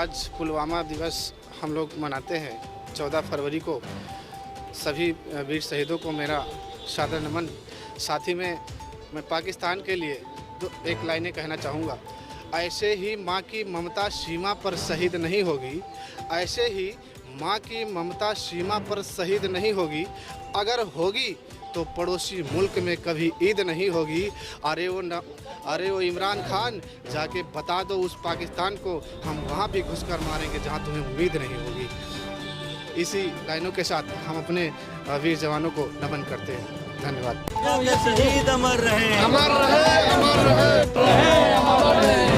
आज पुलवामा दिवस हम लोग मनाते हैं 14 फरवरी को। सभी वीर शहीदों को मेरा सादर नमन। साथ ही में मैं पाकिस्तान के लिए एक लाइनें कहना चाहूँगा। ऐसे ही माँ की ममता सीमा पर शहीद नहीं होगी, ऐसे ही माँ की ममता सीमा पर शहीद नहीं होगी। अगर होगी तो पड़ोसी मुल्क में कभी ईद नहीं होगी। अरे वो इमरान खान, जाके बता दो उस पाकिस्तान को, हम वहाँ भी घुसकर मारेंगे जहाँ तुम्हें उम्मीद नहीं होगी। इसी लाइनों के साथ हम अपने वीर जवानों को नमन करते हैं। धन्यवाद। शहीद अमर रहे, अमर रहे, अमर रहे,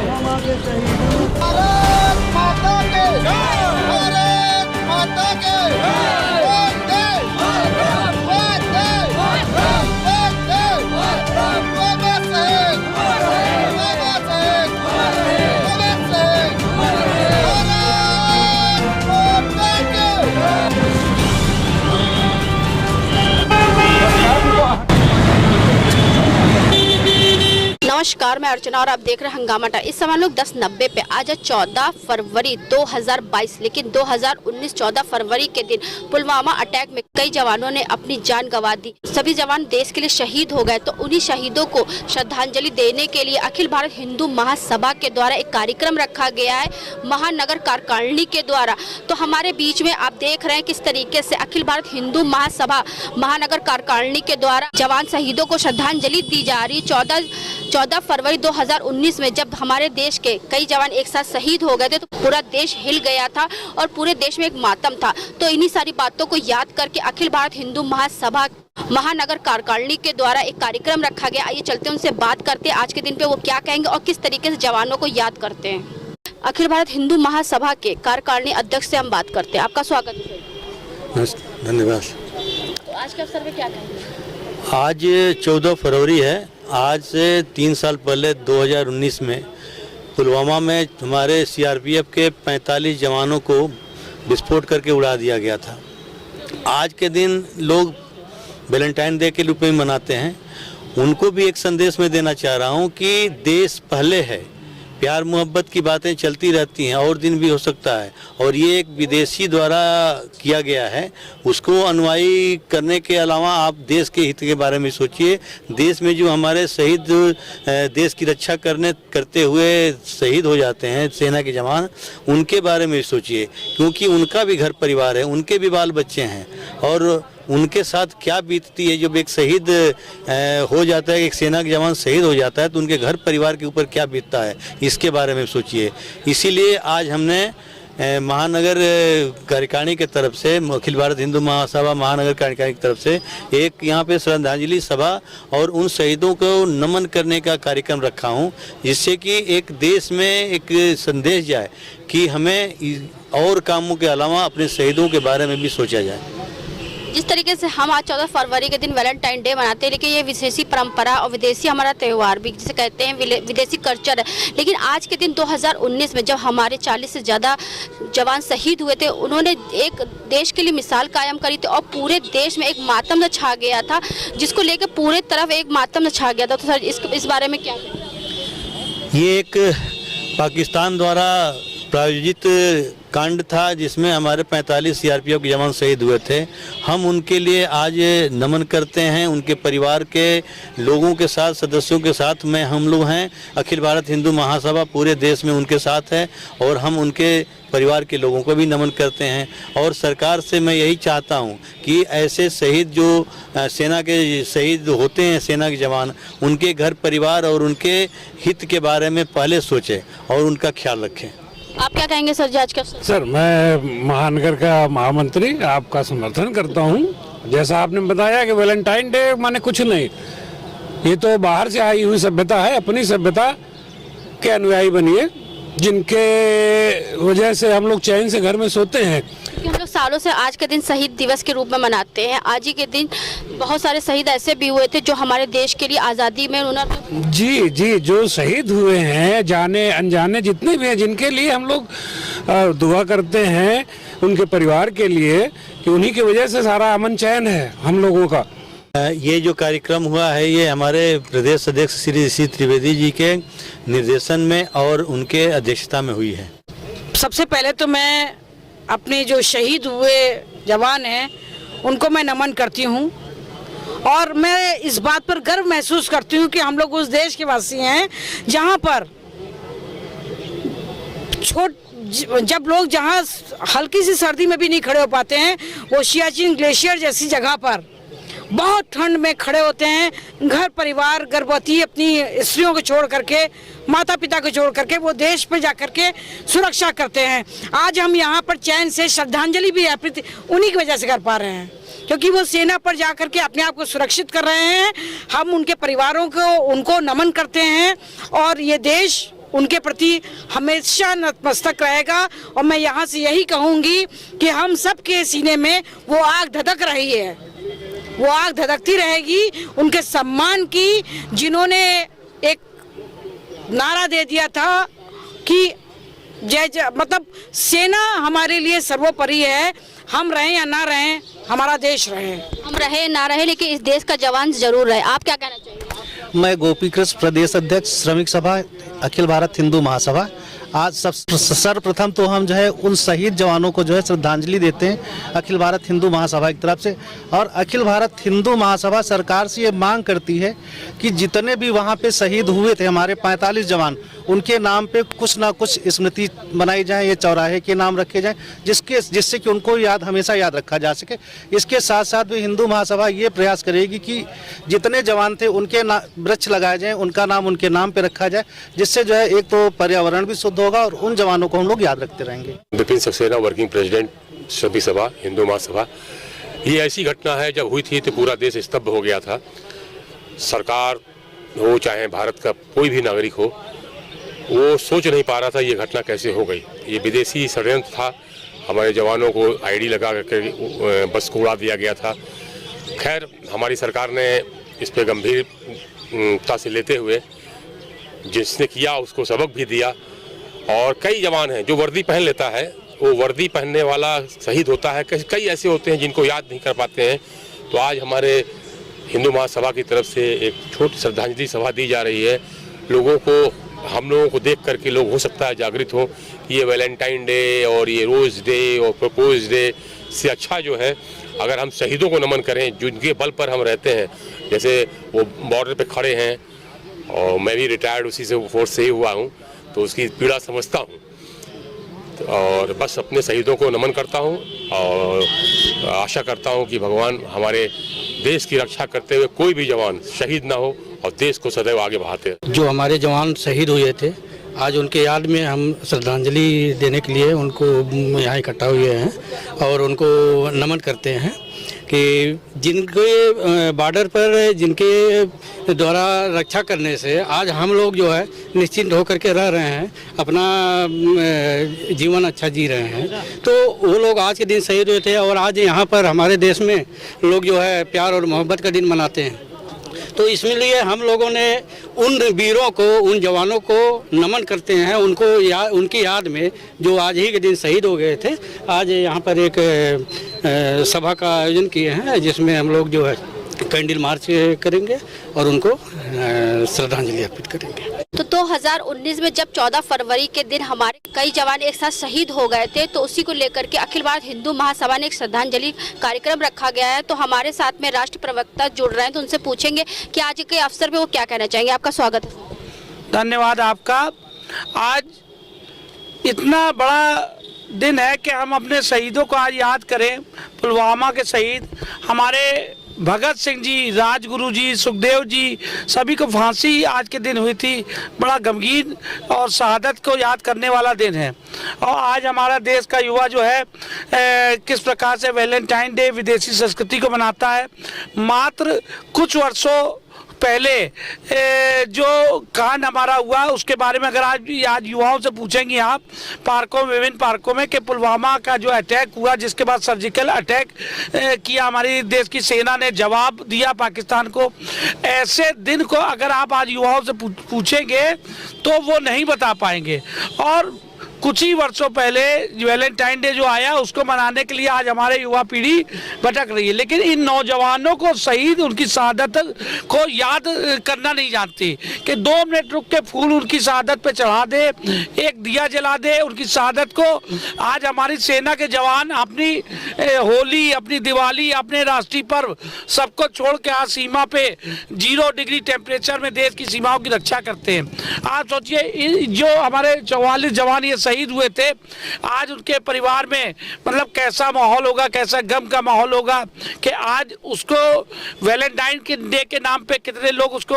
अमर रहे। भारत माता के जय, भारत माता के नमस्कार, मैं अर्चना और आप देख रहे हैं हंगामा टाइम। इस समय लोग 10:90 पे आज है 14 फरवरी 2022, लेकिन 2019 14 फरवरी के दिन पुलवामा अटैक में कई जवानों ने अपनी जान गंवा दी। सभी जवान देश के लिए शहीद हो गए। तो उन्हीं शहीदों को श्रद्धांजलि देने के लिए अखिल भारत हिंदू महासभा के द्वारा एक कार्यक्रम रखा गया है, महानगर कार्यकारिणी के द्वारा। तो हमारे बीच में आप देख रहे हैं किस तरीके से अखिल भारत हिंदू महासभा महानगर कार्यकारिणी के द्वारा जवान शहीदों को श्रद्धांजलि दी जा रही। 14 फरवरी 2019 में जब हमारे देश के कई जवान एक साथ शहीद हो गए थे तो पूरा देश हिल गया था और पूरे देश में एक मातम था। तो इन्हीं सारी बातों को याद करके अखिल भारत हिंदू महासभा महानगर कार्यकारिणी के द्वारा एक कार्यक्रम रखा गया। आइए चलते हैं, उनसे बात करते हैं आज के दिन पे वो क्या कहेंगे और किस तरीके से जवानों को याद करते हैं। अखिल भारत हिंदू महासभा के कार्यकारिणी अध्यक्ष से हम बात करते हैं। आपका स्वागत है। धन्यवाद। तो आज के अवसर पे क्या कहेंगे? आज 14 फरवरी है। आज से 3 साल पहले 2019 में पुलवामा में हमारे सीआरपीएफ के 45 जवानों को विस्फोट करके उड़ा दिया गया था। आज के दिन लोग वैलेंटाइन डे के रूप में मनाते हैं। उनको भी एक संदेश में देना चाह रहा हूँ कि देश पहले है, प्यार मोहब्बत की बातें चलती रहती हैं और दिन भी हो सकता है। और ये एक विदेशी द्वारा किया गया है, उसको अनुयायी करने के अलावा आप देश के हित के बारे में सोचिए। देश में जो हमारे शहीद देश की रक्षा करते हुए शहीद हो जाते हैं सेना के जवान, उनके बारे में सोचिए, क्योंकि उनका भी घर परिवार है, उनके भी बाल बच्चे हैं और उनके साथ क्या बीतती है। जब एक शहीद हो जाता है, एक सेना का जवान शहीद हो जाता है तो उनके घर परिवार के ऊपर क्या बीतता है, इसके बारे में सोचिए। इसीलिए आज हमने महानगर कार्यकारिणी के तरफ से, अखिल भारत हिंदू महासभा महानगर कार्यकारिणी की तरफ से एक यहाँ पे श्रद्धांजलि सभा और उन शहीदों को नमन करने का कार्यक्रम रखा हूँ, जिससे कि एक देश में एक संदेश जाए कि हमें और कामों के अलावा अपने शहीदों के बारे में भी सोचा जाए। जिस तरीके से हम आज 14 फरवरी के दिन वैलेंटाइन डे मनाते हैं, लेकिन ये विदेशी परंपरा और विदेशी हमारा त्यौहार भी जिसे कहते हैं विदेशी कल्चर है। लेकिन आज के दिन 2019 में जब हमारे 40 से ज़्यादा जवान शहीद हुए थे, उन्होंने एक देश के लिए मिसाल कायम करी थी और पूरे देश में एक मातम छा गया था, जिसको लेकर पूरे तरफ एक मातम छा गया था। तो सर इस बारे में क्या कहेंगे? ये एक पाकिस्तान द्वारा प्रायोजित कांड था जिसमें हमारे 45 सीआरपीएफ के जवान शहीद हुए थे। हम उनके लिए आज नमन करते हैं। उनके परिवार के लोगों के साथ, सदस्यों के साथ में हम लोग हैं। अखिल भारत हिंदू महासभा पूरे देश में उनके साथ है और हम उनके परिवार के लोगों को भी नमन करते हैं। और सरकार से मैं यही चाहता हूं कि ऐसे शहीद जो सेना के शहीद होते हैं, सेना के जवान, उनके घर परिवार और उनके हित के बारे में पहले सोचें और उनका ख्याल रखें। आप क्या कहेंगे सर आज का? सर, मैं महानगर का महामंत्री आपका समर्थन करता हूं। जैसा आपने बताया कि वैलेंटाइन डे माने कुछ नहीं, ये तो बाहर से आई हुई सभ्यता है। अपनी सभ्यता के अनुयायी बनिए, जिनके वजह से हम लोग चैन से घर में सोते हैं। हम लोग सालों से आज के दिन शहीद दिवस के रूप में मनाते हैं। आज ही के दिन बहुत सारे शहीद ऐसे भी हुए थे जो हमारे देश के लिए आज़ादी में उन्होंने जी जो शहीद हुए हैं, जाने अनजाने जितने भी हैं, जिनके लिए हम लोग दुआ करते हैं उनके परिवार के लिए कि उन्हीं की वजह से सारा अमन चैन है हम लोगों का। ये जो कार्यक्रम हुआ है ये हमारे प्रदेश अध्यक्ष श्री त्रिवेदी जी के निर्देशन में और उनके अध्यक्षता में हुई है। सबसे पहले तो मैं अपने जो शहीद हुए जवान हैं उनको मैं नमन करती हूँ और मैं इस बात पर गर्व महसूस करती हूँ कि हम लोग उस देश के वासी हैं जहाँ पर जब लोग जहाँ हल्की सी सर्दी में भी नहीं खड़े हो पाते हैं, वो सियाचिन ग्लेशियर जैसी जगह पर बहुत ठंड में खड़े होते हैं, घर परिवार गर्भवती अपनी स्त्रियों को छोड़ करके, माता पिता को छोड़ करके वो देश पे जा करके सुरक्षा करते हैं। आज हम यहाँ पर चैन से श्रद्धांजलि भी अर्पित उन्हीं की वजह से कर पा रहे हैं, क्योंकि वो सेना पर जा करके अपने आप को सुरक्षित कर रहे हैं। हम उनके परिवारों को उनको नमन करते हैं और ये देश उनके प्रति हमेशा नतमस्तक रहेगा। और मैं यहाँ से यही कहूँगी कि हम सब के सीने में वो आग धधक रही है, वो आग धधकती रहेगी उनके सम्मान की, जिन्होंने एक नारा दे दिया था कि जय मतलब सेना हमारे लिए सर्वोपरि है, हम रहें या ना रहें, हमारा देश रहे। हम रहे ना रहे लेकिन इस देश का जवान जरूर रहे। आप क्या कहना चाहिए? मैं गोपी कृष्ण, प्रदेश अध्यक्ष श्रमिक सभा अखिल भारत हिंदू महासभा। आज सर्वप्रथम तो हम जो है उन शहीद जवानों को जो है श्रद्धांजलि देते हैं अखिल भारत हिंदू महासभा की तरफ से। और अखिल भारत हिंदू महासभा सरकार से ये मांग करती है कि जितने भी वहाँ पे शहीद हुए थे हमारे 45 जवान, उनके नाम पे कुछ ना कुछ स्मृति बनाई जाए, ये चौराहे के नाम रखे जाएं, जिससे कि उनको हमेशा याद रखा जा सके। इसके साथ साथ भी हिंदू महासभा ये प्रयास करेगी कि जितने जवान थे उनके वृक्ष लगाए जाएं, उनका नाम उनके नाम पे रखा जाए, जिससे जो है एक तो पर्यावरण भी शुद्ध होगा और उन जवानों को हम लोग याद रखते रहेंगे। विपिन सक्सेना, वर्किंग प्रेसिडेंट श्रमिक सभा हिंदू महासभा। ये ऐसी घटना है जब हुई थी तो पूरा देश स्तब्ध हो गया था। सरकार हो चाहे भारत का कोई भी नागरिक हो, वो सोच नहीं पा रहा था ये घटना कैसे हो गई। ये विदेशी षड्यंत्र था, हमारे जवानों को आईडी लगा करके बस को उड़ा दिया गया था। खैर हमारी सरकार ने इस पे गंभीरता से लेते हुए जिसने किया उसको सबक भी दिया। और कई जवान हैं जो वर्दी पहन लेता है, वो वर्दी पहनने वाला शहीद होता है। कई ऐसे होते हैं जिनको याद नहीं कर पाते हैं। तो आज हमारे हिंदू महासभा की तरफ से एक छोटी श्रद्धांजलि सभा दी जा रही है। लोगों को, हम लोगों को देख करके लोग हो सकता है जागृत हो कि ये वैलेंटाइन डे और ये रोज़ डे और प्रपोज डे से अच्छा जो है अगर हम शहीदों को नमन करें जिनके बल पर हम रहते हैं। जैसे वो बॉर्डर पे खड़े हैं और मैं भी रिटायर्ड उसी से फोर्स से ही हुआ हूँ, तो उसकी पीड़ा समझता हूँ और बस अपने शहीदों को नमन करता हूँ और आशा करता हूँ कि भगवान हमारे देश की रक्षा करते हुए कोई भी जवान शहीद ना हो और देश को सदैव आगे बढ़ाते हैं। जो हमारे जवान शहीद हुए थे, आज उनके याद में हम श्रद्धांजलि देने के लिए उनको यहाँ इकट्ठा हुए हैं और उनको नमन करते हैं कि जिनके बॉर्डर पर जिनके द्वारा रक्षा करने से आज हम लोग जो है निश्चिंत होकर के रह रहे हैं, अपना जीवन अच्छा जी रहे हैं। तो वो लोग आज के दिन शहीद हुए थे और आज यहाँ पर हमारे देश में लोग जो है प्यार और मोहब्बत का दिन मनाते हैं। तो इसमें लिए हम लोगों ने उन वीरों को, उन जवानों को नमन करते हैं, उनकी याद में जो आज ही के दिन शहीद हो गए थे। आज यहाँ पर एक सभा का आयोजन किए हैं जिसमें हम लोग जो है कैंडल मार्च करेंगे और उनको श्रद्धांजलि अर्पित करेंगे। तो 2019 में जब 14 फरवरी के दिन हमारे कई जवान एक साथ शहीद हो गए थे, तो उसी को लेकर के अखिल भारत हिंदू महासभा ने एक श्रद्धांजलि कार्यक्रम रखा गया है। तो हमारे साथ में राष्ट्र प्रवक्ता जुड़ रहे हैं, तो उनसे पूछेंगे कि आज के अवसर पे वो क्या कहना चाहेंगे। आपका स्वागत है। धन्यवाद आपका। आज इतना बड़ा दिन है कि हम अपने शहीदों को आज याद करें। पुलवामा के शहीद हमारे भगत सिंह जी, राजगुरु जी, सुखदेव जी, सभी को फांसी आज के दिन हुई थी। बड़ा गमगीन और शहादत को याद करने वाला दिन है। और आज हमारा देश का युवा जो है किस प्रकार से वैलेंटाइन डे विदेशी संस्कृति को मनाता है। मात्र कुछ वर्षों पहले जो कांड हमारा हुआ उसके बारे में अगर आज युवाओं से पूछेंगे आप विभिन्न पार्कों में कि पुलवामा का जो अटैक हुआ, जिसके बाद सर्जिकल अटैक किया हमारी देश की सेना ने, जवाब दिया पाकिस्तान को, ऐसे दिन को अगर आप आज युवाओं से पूछेंगे तो वो नहीं बता पाएंगे। और कुछ ही वर्षों पहले वैलेंटाइन डे जो आया उसको मनाने के लिए आज हमारे युवा पीढ़ी भटक रही है, लेकिन इन नौजवानों को शहीद उनकी शहादत को याद करना नहीं जानती कि 2 मिनट रुक के फूल उनकी शहादत पे चढ़ा दे, एक दिया जला दे उनकी शहादत को। आज हमारी सेना के जवान अपनी होली, अपनी दिवाली, अपने राष्ट्रीय पर्व सबको छोड़ के आज सीमा पे 0 डिग्री टेम्परेचर में देश की सीमाओं की रक्षा करते हैं। आज सोचिए जो हमारे 44 जवान ये शहीद हुए थे, आज उनके परिवार में मतलब कैसा माहौल होगा, कैसा गम का माहौल होगा कि आज उसको वैलेंटाइन के डे के नाम पे कितने लोग उसको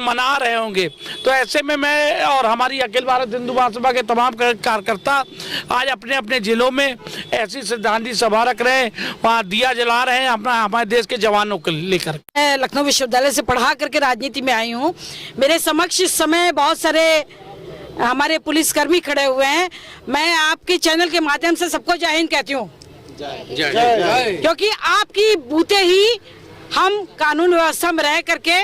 मना रहे होंगे। तो ऐसे में मैं और हमारी अखिल भारत हिंदू महासभा के तमाम कार्यकर्ता आज अपने अपने जिलों में ऐसी श्रद्धांजलि सभा रख रहे हैं, वहाँ दिया जला रहे हैं अपना हमारे देश के जवानों को लेकर। मैं लखनऊ विश्वविद्यालय से पढ़ा करके राजनीति में आई हूँ। मेरे समक्ष इस समय बहुत सारे हमारे पुलिसकर्मी खड़े हुए हैं। मैं आपके चैनल के माध्यम से सबको जय हिंद कहती हूँ, क्योंकि आपकी बूते ही हम कानून व्यवस्था में रह करके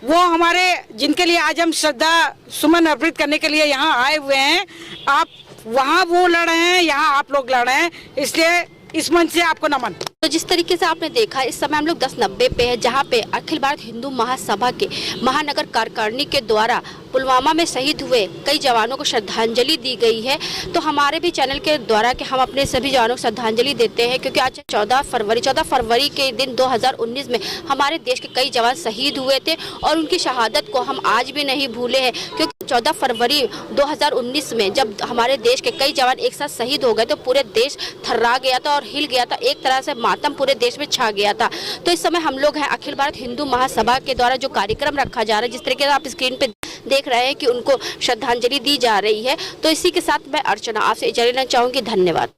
वो हमारे जिनके लिए आज हम श्रद्धा सुमन अर्पित करने के लिए यहाँ आए हुए हैं। आप वहाँ वो लड़ रहे हैं, यहाँ आप लोग लड़ रहे हैं, इसलिए इस मंच से आपको नमन। तो जिस तरीके से आपने देखा इस समय हम लोग 1090 पे है, जहाँ पे अखिल भारत हिंदू महासभा के महानगर कार्यकारिणी के द्वारा पुलवामा में शहीद हुए कई जवानों को श्रद्धांजलि दी गई है। तो हमारे भी चैनल के द्वारा कि हम अपने सभी जवानों को श्रद्धांजलि देते हैं, क्योंकि आज 14 फरवरी के दिन 2019 में हमारे देश के कई जवान शहीद हुए थे और उनकी शहादत को हम आज भी नहीं भूले हैं। क्योंकि 14 फरवरी 2019 में जब हमारे देश के कई जवान एक साथ शहीद हो गए तो पूरे देश थर्रा गया था और हिल गया था, एक तरह से मातम पूरे देश में छा गया था। तो इस समय हम लोग हैं अखिल भारत हिंदू महासभा के द्वारा जो कार्यक्रम रखा जा रहा है, जिस तरीके से आप स्क्रीन पे देख रहे हैं कि उनको श्रद्धांजलि दी जा रही है। तो इसी के साथ मैं अर्चना आपसे इजाजत लेना चाहूँगी। धन्यवाद।